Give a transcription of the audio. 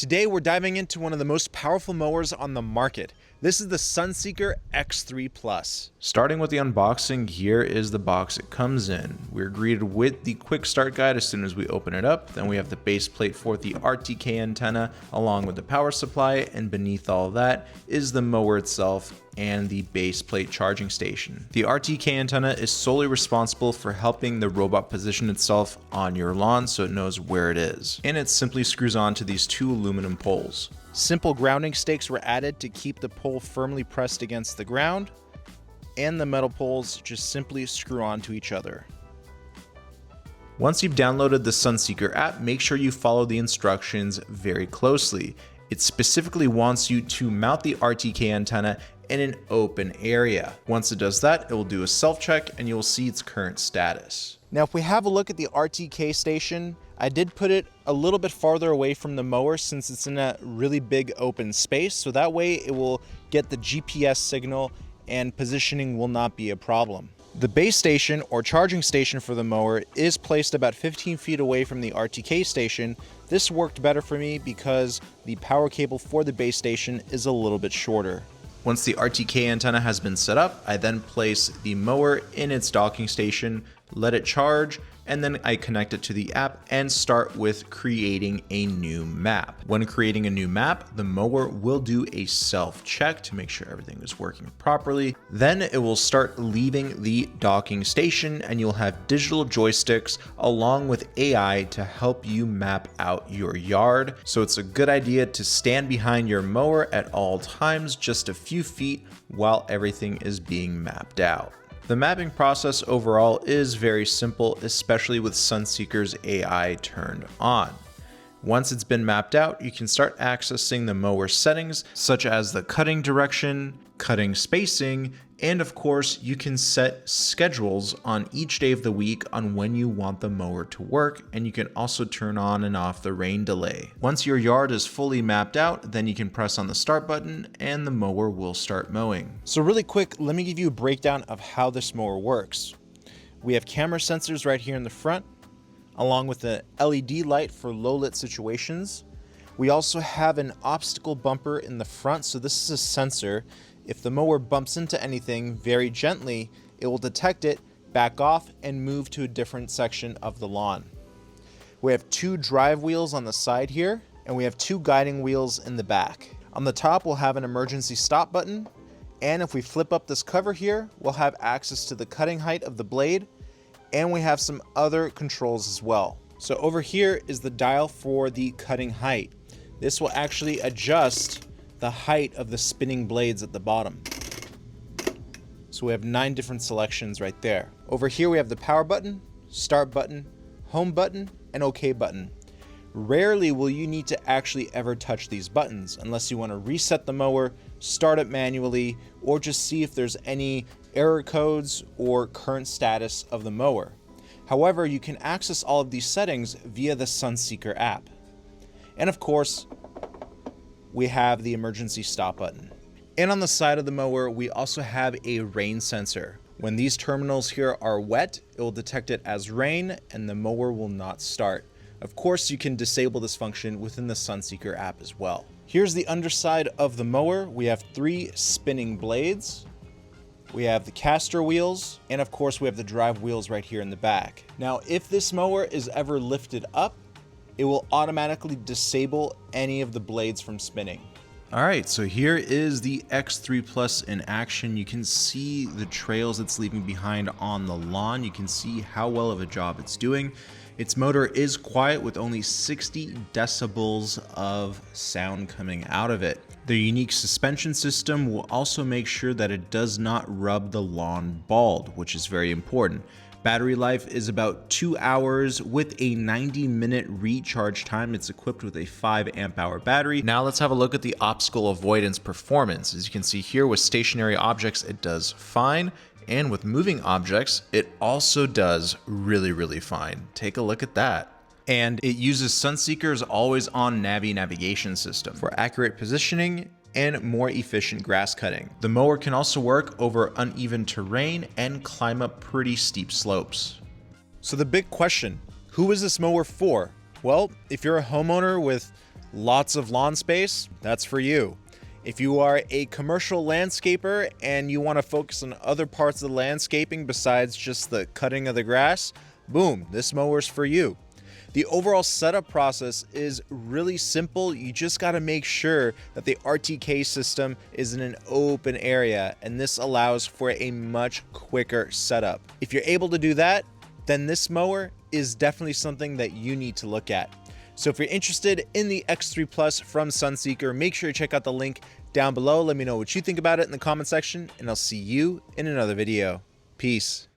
Today we're diving into one of the most powerful mowers on the market. This is the Sunseeker X3 Plus. Starting with the unboxing, here is the box it comes in. We're greeted with the quick start guide as soon as we open it up. Then we have the base plate for the RTK antenna along with the power supply, and beneath all that is the mower itself and the base plate charging station. The RTK antenna is solely responsible for helping the robot position itself on your lawn so it knows where it is. And it simply screws on to these two aluminum poles. Simple grounding stakes were added to keep the pole firmly pressed against the ground, and the metal poles just simply screw onto each other. Once you've downloaded the Sunseeker app, make sure you follow the instructions very closely. It specifically wants you to mount the RTK antenna in an open area. Once it does that, it will do a self-check and you'll see its current status. Now, if we have a look at the RTK station, I did put it a little bit farther away from the mower since it's in a really big open space, so that way it will get the GPS signal and positioning will not be a problem. The base station or charging station for the mower is placed about 15 feet away from the RTK station. This worked better for me because the power cable for the base station is a little bit shorter. Once the RTK antenna has been set up, I then place the mower in its docking station, let it charge, and then I connect it to the app and start with creating a new map. When creating a new map, the mower will do a self-check to make sure everything is working properly. Then it will start leaving the docking station and you'll have digital joysticks along with AI to help you map out your yard. So it's a good idea to stand behind your mower at all times, just a few feet while everything is being mapped out. The mapping process overall is very simple, especially with Sunseeker's AI turned on. Once it's been mapped out, you can start accessing the mower settings, such as the cutting direction, cutting spacing, and of course, you can set schedules on each day of the week on when you want the mower to work, and you can also turn on and off the rain delay. Once your yard is fully mapped out, then you can press on the start button and the mower will start mowing. So really quick, let me give you a breakdown of how this mower works. We have camera sensors right here in the front, along with the LED light for low lit situations. We also have an obstacle bumper in the front, so this is a sensor. If the mower bumps into anything very gently, it will detect it, back off, and move to a different section of the lawn. We have two drive wheels on the side here, and we have two guiding wheels in the back. On the top, we'll have an emergency stop button, and if we flip up this cover here, we'll have access to the cutting height of the blade, and we have some other controls as well. So over here is the dial for the cutting height. This will actually adjust the height of the spinning blades at the bottom. So we have 9 different selections right there. Over here we have the power button, start button, home button, and OK button. Rarely will you need to actually ever touch these buttons unless you want to reset the mower, start it manually, or just see if there's any error codes or current status of the mower. However, you can access all of these settings via the Sunseeker app. And of course, we have the emergency stop button. And on the side of the mower, we also have a rain sensor. When these terminals here are wet, it will detect it as rain and the mower will not start. Of course, you can disable this function within the Sunseeker app as well. Here's the underside of the mower. We have 3 spinning blades. We have the caster wheels, and of course we have the drive wheels right here in the back. Now, if this mower is ever lifted up, it will automatically disable any of the blades from spinning. All right, so here is the X3 Plus in action. You can see the trails it's leaving behind on the lawn. You can see how well of a job it's doing. Its motor is quiet with only 60 decibels of sound coming out of it. The unique suspension system will also make sure that it does not rub the lawn bald, which is very important. Battery life is about 2 hours with a 90-minute recharge time. It's equipped with a 5 amp hour battery. Now let's have a look at the obstacle avoidance performance. As you can see here with stationary objects, it does fine. And with moving objects, it also does really fine. Take a look at that. And it uses Sunseeker's always-on navigation system for accurate positioning and more efficient grass cutting. The mower can also work over uneven terrain and climb up pretty steep slopes. So the big question, who is this mower for? Well, if you're a homeowner with Lots of lawn space? That's for you. If you are a commercial landscaper and you want to focus on other parts of the landscaping besides just the cutting of the grass, boom, this mower's for you. The overall setup process is really simple. You just got to make sure that the RTK system is in an open area, and this allows for a much quicker setup. If you're able to do that, then this mower is definitely something that you need to look at. So if you're interested in the X3 Plus from Sunseeker, make sure you check out the link down below. Let me know what you think about it in the comment section, and I'll see you in another video. Peace.